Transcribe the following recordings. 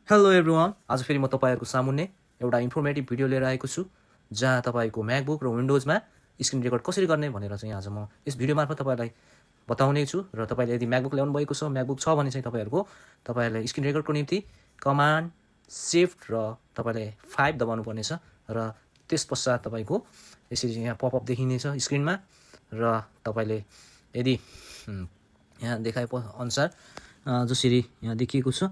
Hello everyone, आज फेरि म तपाईँहरूको सामुन्ने एउटा इन्फर्मेटिभ भिडियो लिएर आएको छु जहाँ तपाईँको म्याकबुक र विन्डोजमा स्क्रिन रेकर्ड कसरी गर्ने भनेर चाहिँ आज म यस भिडियो मार्फत तपाईँलाई बताउने छु। र तपाईँले यदि म्याकबुक ल्याउनु भएको छ, म्याकबुक छ भने चाहिँ तपाईँहरूले स्क्रिन रेकर्डको निम्ति कमान्ड सिफ्ट र तपाईँले 5 दबाउनु पर्नेछ र त्यस पश्चात तपाईँको यसरी यहाँ पपअप देखिनेछ स्क्रिनमा। र तपाईँले यदि यहाँ देखाए अनुसार जसरी यहाँ देखिएको छ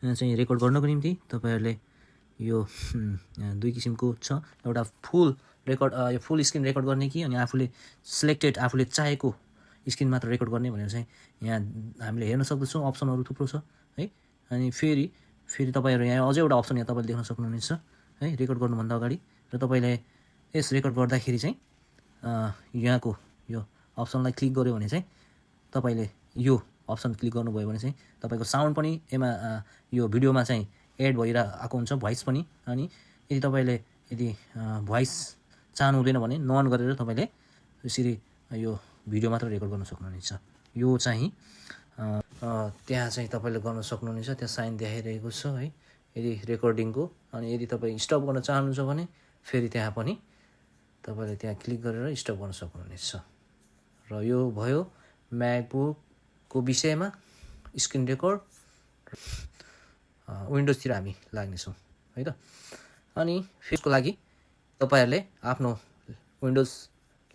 यहाँ चाहिँ रेकर्ड गर्नको निम्ति तपाईँहरूले यो दुई किसिमको छ। एउटा फुल रेकर्ड, यो फुल स्क्रिन रेकर्ड गर्ने कि अनि आफूले सिलेक्टेड आफूले चाहेको स्क्रिन मात्र रेकर्ड गर्ने भनेर चाहिँ यहाँ हामीले हेर्न सक्दछौँ। अप्सनहरू थुप्रो छ है। अनि फेरि तपाईँहरू यहाँ अझै एउटा अप्सन यहाँ तपाईँले देख्न सक्नुहुनेछ है, रेकर्ड गर्नुभन्दा अगाडि। र तपाईँले यस रेकर्ड गर्दाखेरि चाहिँ यहाँको यो अप्सनलाई क्लिक गर्यो भने चाहिँ तपाईँले यो अप्सन क्लिक गर्नुभयो भने चाहिँ तपाईँको साउन्ड पनि यो भिडियोमा चाहिँ एड भइरहेको हुन्छ, भोइस पनि। अनि यदि तपाईँले भोइस चाहनु हुँदैन भने नअन गरेर तपाईँले यसरी यो भिडियो मात्र रेकर्ड गर्न सक्नुहुनेछ। यो चाहिँ त्यहाँ चाहिँ तपाईँले गर्न सक्नुहुनेछ, त्यहाँ साइन देखाइरहेको छ है यदि रेकर्डिङको। अनि यदि तपाईँ स्टप गर्न चाहनुहुन्छ भने फेरि त्यहाँ पनि तपाईँले त्यहाँ क्लिक गरेर स्टप गर्न सक्नुहुनेछ। र यो भयो म्याकबुकको विषयमा स्क्रिन रेकर्ड। विन्डोजतिर हामी लाग्नेछौँ है त। अनि फेसको लागि तपाईँहरूले आफ्नो विन्डोज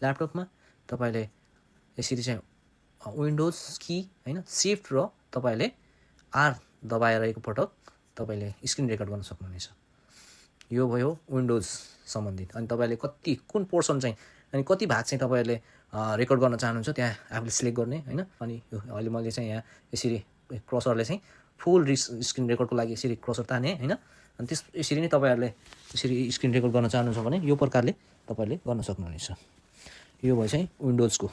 ल्यापटपमा तपाईँले यसरी चाहिँ विन्डोज की होइन सिफ्ट र तपाईँले आर दबाएर एकपटक तपाईँले स्क्रिन रेकर्ड गर्न सक्नुहुनेछ। यो भयो विन्डोज सम्बन्धित। अनि तपाईँले कुन पोर्सन चाहिँ अनि कति भाग चाहिँ तपाईँहरूले रेकर्ड गर्न चाहनुहुन्छ त्यहाँ आफूले सिलेक्ट गर्ने होइन। अनि यो अहिले मैले चाहिँ यहाँ यसरी क्रसरले चाहिँ फुल स्क्रिन रेकर्डको लागि यसरी क्रसर ताने होइन। अनि यसरी नै तपाईँहरूले यसरी स्क्रिन रेकर्ड गर्न चाहनुहुन्छ भने यो प्रकारले तपाईँले गर्न सक्नुहुनेछ। यो भयो चाहिँ विन्डोजको।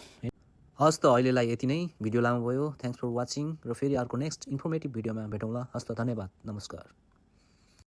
हस् त अहिलेलाई यति नै, भिडियो लामो भयो। Thanks for watching. र फेरि अर्को नेक्स्ट इन्फर्मेटिभ भिडियोमा भेटौँला। हस् त, धन्यवाद, नमस्कार।